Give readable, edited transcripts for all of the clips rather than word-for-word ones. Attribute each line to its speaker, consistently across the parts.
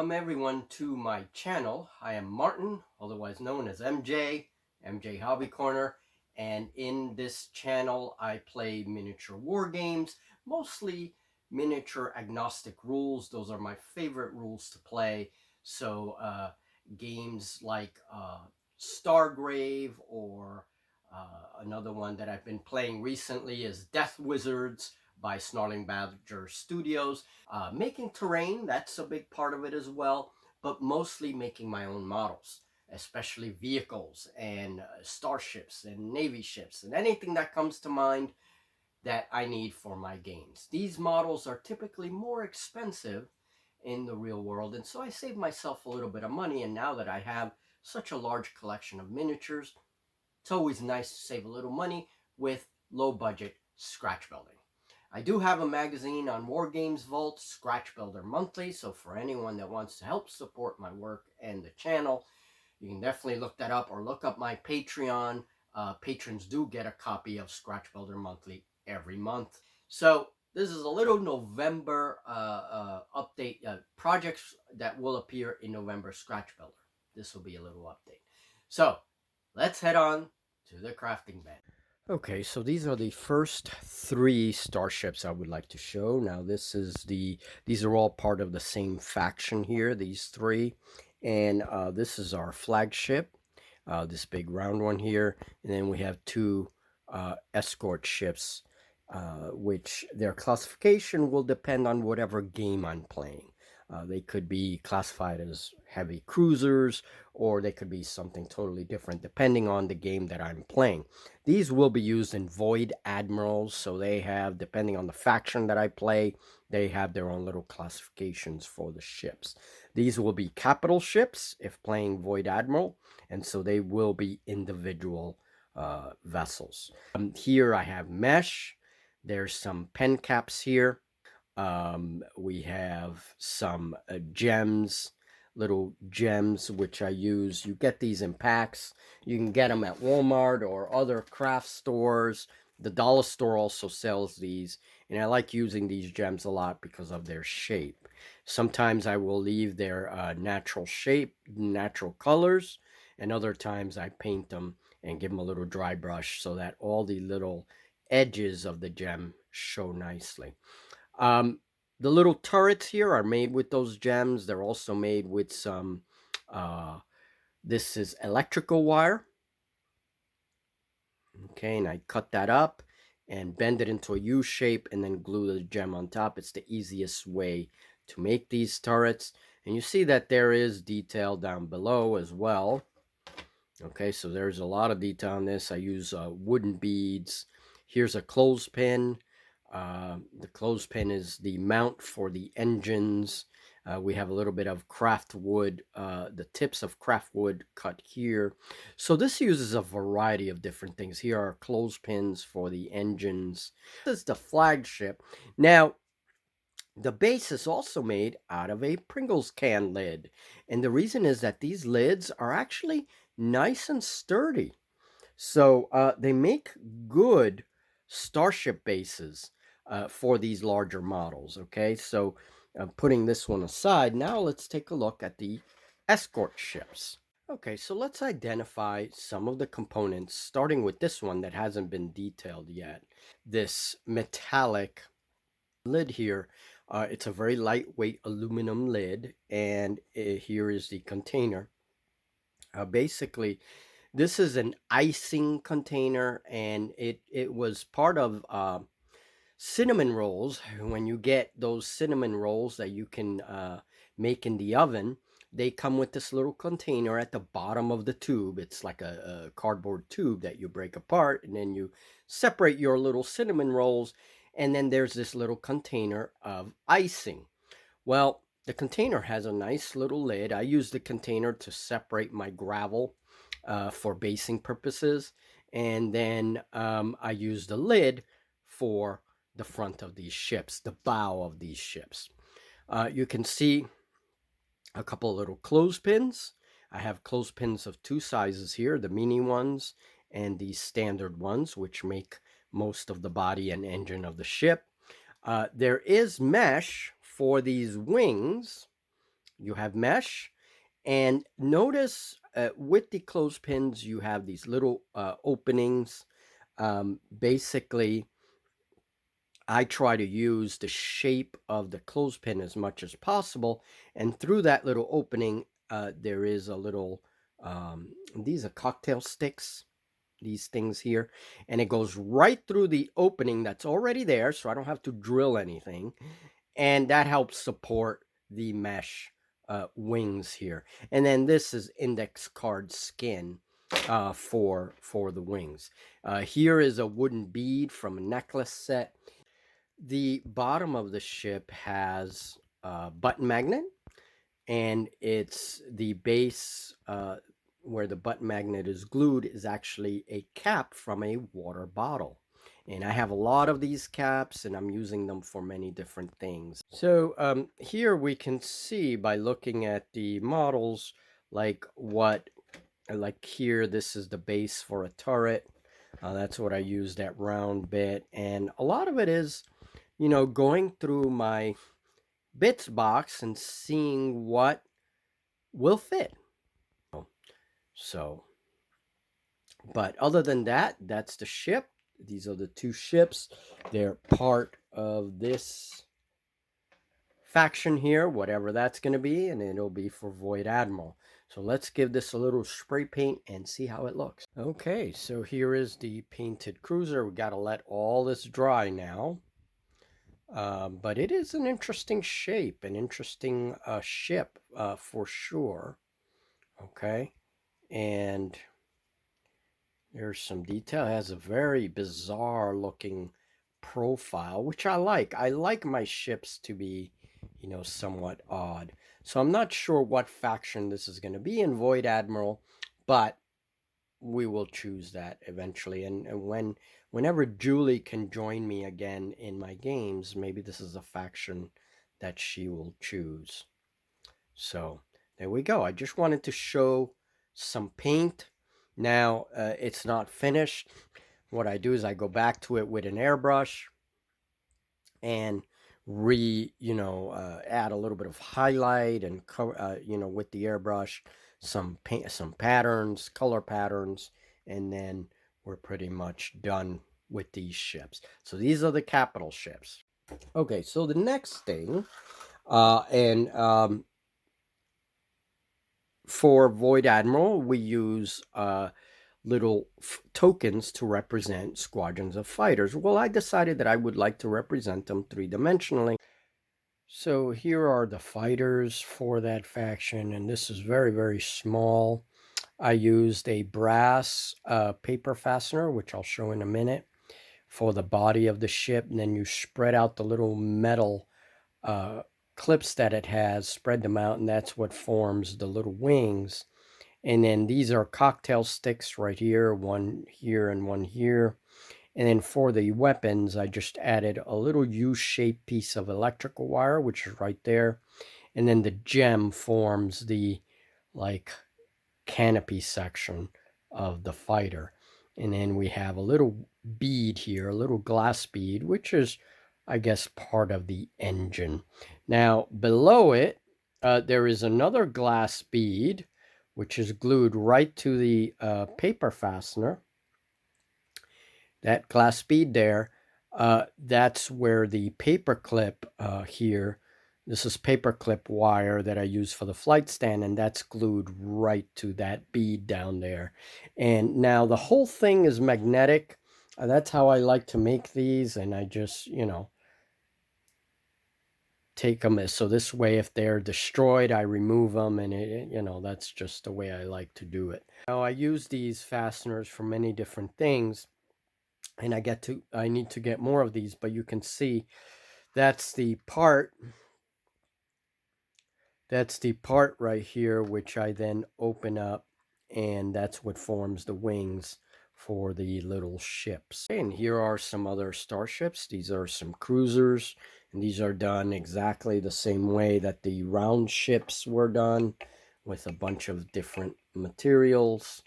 Speaker 1: Welcome everyone to my channel. I am Martin, otherwise known as MJ Hobby Corner, and in this channel I play miniature war games, mostly miniature agnostic rules. Those are my favorite rules to play. So games like Stargrave, or another one that I've been playing recently is Death Wizards by Snarling Badger Studios. Making terrain, that's a big part of it as well, but mostly making my own models, especially vehicles and starships and navy ships and anything that comes to mind that I need for my games. These models are typically more expensive in the real world, and so I save myself a little bit of money. And now that I have such a large collection of miniatures, it's always nice to save a little money with low budget scratch building. I do have a magazine on War Games Vault, Scratch Builder Monthly, so for anyone that wants to help support my work and the channel, you can definitely look that up, or look up my Patreon. Patrons do get a copy of Scratch Builder Monthly every month. So this is a little November update, projects that will appear in November Scratch Builder. This will be a little update. So let's head on to the crafting bed. Okay, so these are the first three starships I would like to show. Now these are all part of the same faction here, these three. And this is our flagship, this big round one here. And then we have two escort ships, which their classification will depend on whatever game I'm playing. They could be classified as heavy cruisers, or they could be something totally different depending on the game that I'm playing. These will be used in Void Admirals, so they have, depending on the faction that I play, they have their own little classifications for the ships. These will be capital ships if playing Void Admiral, and so they will be individual vessels. Here I have mesh. There's some pen caps here. We have some gems, little gems, which I use. You get these in packs. You can get them at Walmart or other craft stores. The dollar store also sells these, and I like using these gems a lot because of their shape. Sometimes I will leave their natural shape, natural colors, and other times I paint them and give them a little dry brush so that all the little edges of the gem show nicely. The little turrets here are made with those gems. They're also made with some, this is electrical wire. Okay, and I cut that up and bend it into a U shape and then glue the gem on top. It's the easiest way to make these turrets. And you see that there is detail down below as well. Okay, so there's a lot of detail on this. I use wooden beads. Here's a clothespin. The clothespin is the mount for the engines. We have a little bit of craft wood, the tips of craft wood cut here. So this uses a variety of different things. Here are clothespins for the engines. This is the flagship. Now, the base is also made out of a Pringles can lid. And the reason is that these lids are actually nice and sturdy. So they make good Starship bases for these larger models. Okay, so putting this one aside, now let's take a look at the escort ships. Okay, so let's identify some of the components, starting with this one that hasn't been detailed yet. This metallic lid here. It's a very lightweight aluminum lid, and here is the container. Basically, this is an icing container, and it was part of cinnamon rolls. When you get those cinnamon rolls that you can make in the oven, they come with this little container at the bottom of the tube. It's like a cardboard tube that you break apart, and then you separate your little cinnamon rolls, and then there's this little container of icing. Well, the container has a nice little lid. I use the container to separate my gravel for basing purposes, and then I use the lid for the front of these ships, the bow of these ships. You can see a couple of little clothespins. I have clothespins of two sizes here, the mini ones and the standard ones, which make most of the body and engine of the ship. There is mesh for these wings you have mesh. And notice with the clothespins, you have these little openings. Basically, I try to use the shape of the clothespin as much as possible. And through that little opening, there is a little, these are cocktail sticks, these things here. And it goes right through the opening that's already there. So I don't have to drill anything. And that helps support the mesh wings here. And then this is index card skin for the wings. Here is a wooden bead from a necklace set. The bottom of the ship has a button magnet, and it's the base where the button magnet is glued is actually a cap from a water bottle. And I have a lot of these caps, and I'm using them for many different things. So here we can see by looking at the models, like here, this is the base for a turret. That's what I use, that round bit. And a lot of it is, going through my bits box and seeing what will fit. So, but other than that, that's the ship. These are the two ships. They're part of this faction here, whatever that's going to be, and it'll be for Void Admiral. So let's give this a little spray paint and see how it looks. Okay, so here is the painted cruiser. We got to let all this dry now. But it is an interesting shape, an interesting ship for sure. Okay, and there's some detail. It has a very bizarre looking profile, which I like. I like my ships to be, somewhat odd. So I'm not sure what faction this is going to be in Void Admiral, but we will choose that eventually. And whenever Julie can join me again in my games, maybe this is a faction that she will choose. So there we go. I just wanted to show some paint. Now it's not finished. What I do is I go back to it with an airbrush and add a little bit of highlight and with the airbrush, some paint, some patterns, color patterns, and then we're pretty much done with these ships. So these are the capital ships. Okay, so the next thing, for Void Admiral, we use little tokens to represent squadrons of fighters. Well, I decided that I would like to represent them three-dimensionally. So here are the fighters for that faction, and this is very, very small. I used a brass paper fastener, which I'll show in a minute, for the body of the ship, and then you spread out the little metal clips that it has, spread them out, and that's what forms the little wings. And then these are cocktail sticks right here, one here and one here. And then for the weapons, I just added a little U-shaped piece of electrical wire, which is right there. And then the gem forms the canopy section of the fighter. And then we have a little bead here, a little glass bead, which is, I guess, part of the engine. Now, below it, there is another glass bead, which is glued right to the paper fastener. That glass bead there, that's where the paper clip here, this is paper clip wire that I use for the flight stand, and that's glued right to that bead down there. And now the whole thing is magnetic. That's how I like to make these, and I just, take them. So this way, if they're destroyed, I remove them, and that's just the way I like to do it. Now I use these fasteners for many different things, and I need to get more of these, but you can see that's the part right here, which I then open up, and that's what forms the wings for the little ships. And here are some other starships. These are some cruisers, and these are done exactly the same way that the round ships were done, with a bunch of different materials.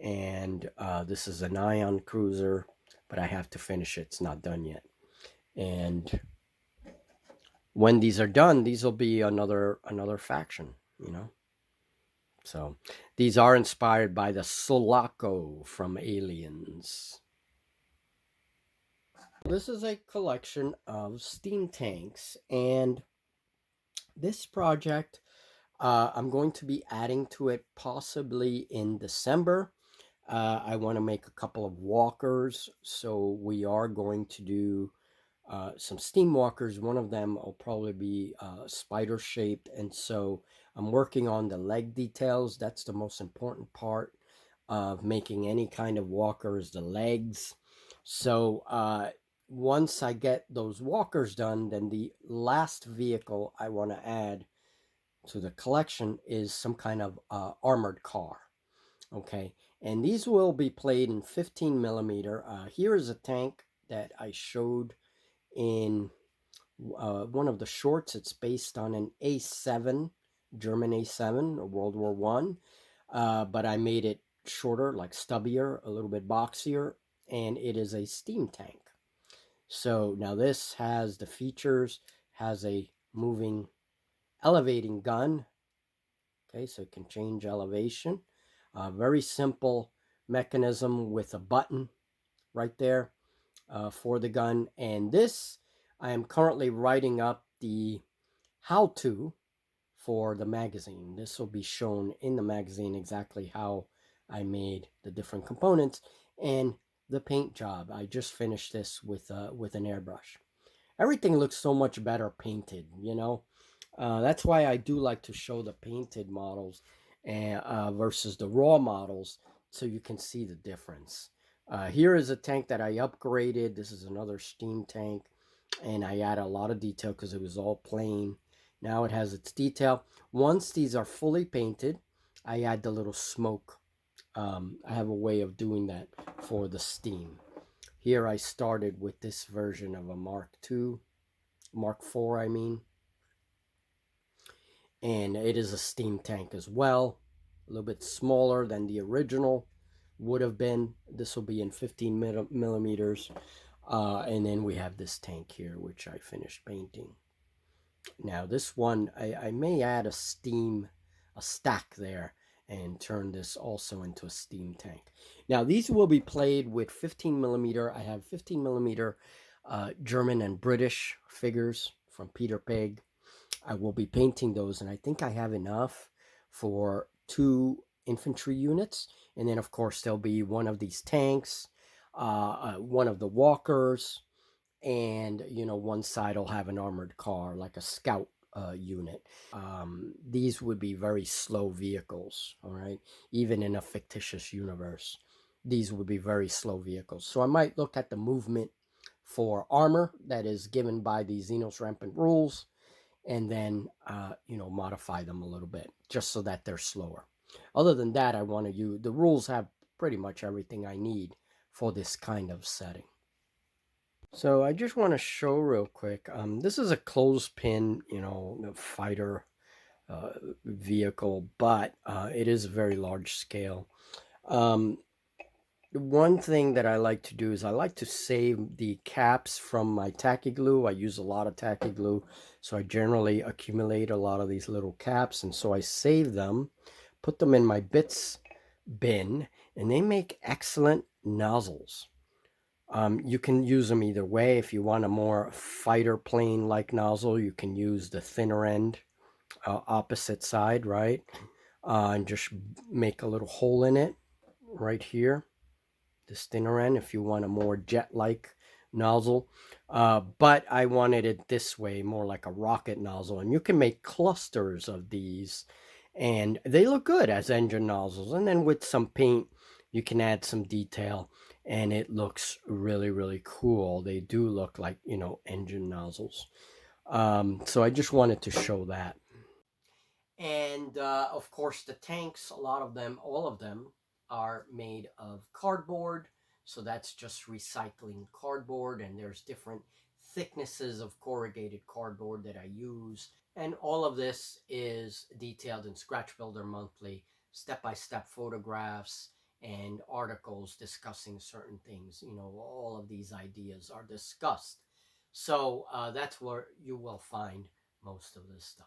Speaker 1: And this is an ion cruiser, but I have to finish it. It's not done yet. And when these are done, these will be another faction, you know. So these are inspired by the Sulaco from Aliens. This is a collection of steam tanks, and this project I'm going to be adding to it possibly in December. I want to make a couple of walkers, so we are going to do some steam walkers. One of them will probably be spider shaped, and so I'm working on the leg details. That's the most important part of making any kind of walker, is the legs. So once I get those walkers done, then the last vehicle I want to add to the collection is some kind of armored car. Okay, and these will be played in 15 millimeter. Here is a tank that I showed in one of the shorts. It's based on an A7, German A7, World War One, but I made it shorter, like stubbier, a little bit boxier, and it is a steam tank. So now this has the features, has a moving elevating gun. Okay, so it can change elevation. Very simple mechanism with a button right there for the gun. And this, I am currently writing up the how-to for the magazine. This will be shown in the magazine exactly how I made the different components and the paint job. I just finished this with an airbrush. Everything looks so much better painted, you know. That's why I do like to show the painted models versus the raw models, so you can see the difference. Here is a tank that I upgraded. This is another steam tank, and I add a lot of detail because it was all plain. Now it has its detail. Once these are fully painted, I add the little smoke. I have a way of doing that for the steam. Here I started with this version of a Mark II, Mark IV, I mean. And it is a steam tank as well, a little bit smaller than the original would have been. This will be in 15 millimeters. And then we have this tank here, which I finished painting. Now this one, I may add a stack there and turn this also into a steam tank. Now these will be played with 15 millimeter. I have 15 millimeter German and British figures from Peter Peg. I will be painting those, and I think I have enough for 2 infantry units. And then, of course, there'll be one of these tanks, one of the walkers, and, you know, one side will have an armored car, like a scout unit. These would be very slow vehicles, all right? Even in a fictitious universe, these would be very slow vehicles. So I might look at the movement for armor that is given by the Xenos Rampant rules, and then you know, modify them a little bit just so that they're slower. Other than that, I want to use the rules have pretty much everything I need for this kind of setting. So I just want to show real quick. This is a clothespin, you know, fighter uh, vehicle, but it is a very large scale. Um, One thing that I like to do is I like to save the caps from my tacky glue. I use a lot of tacky glue, so I generally accumulate a lot of these little caps, and so I save them, put them in my bits bin, and they make excellent nozzles. You can use them either way. If you want a more fighter plane like nozzle, you can use the thinner end, opposite side, right? And just make a little hole in it right here, this thinner end, if you want a more jet-like nozzle. But I wanted it this way, more like a rocket nozzle. And you can make clusters of these, and they look good as engine nozzles. And then with some paint, you can add some detail, and it looks really, really cool. They do look like, you know, engine nozzles. So I just wanted to show that. And of course, the tanks, a lot of them, all of them, are made of cardboard. So that's just recycling cardboard. And there's different thicknesses of corrugated cardboard that I use. And all of this is detailed in Scratch Builder Monthly, step-by-step photographs and articles discussing certain things. You know, all of these ideas are discussed. So that's where you will find most of this stuff.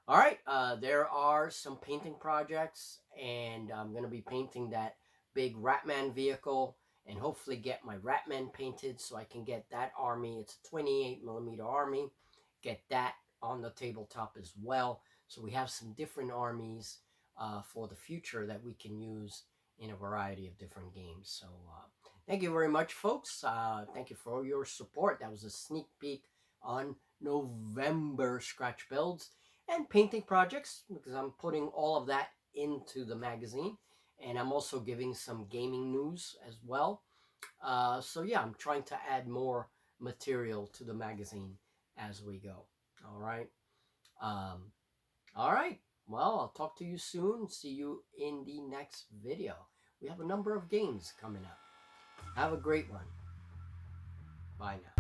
Speaker 1: All right, there are some painting projects, and I'm going to be painting that big Ratman vehicle and hopefully get my Ratman painted so I can get that army. It's a 28mm army. Get that on the tabletop as well. So we have some different armies for the future that we can use in a variety of different games. So thank you very much, folks. Thank you for your support. That was a sneak peek on November scratch builds and painting projects, because I'm putting all of that into the magazine, and I'm also giving some gaming news as well. So yeah, I'm trying to add more material to the magazine as we go. All right. Um, all right. Well, I'll talk to you soon. See you in the next video. We have a number of games coming up. Have a great one. Bye now.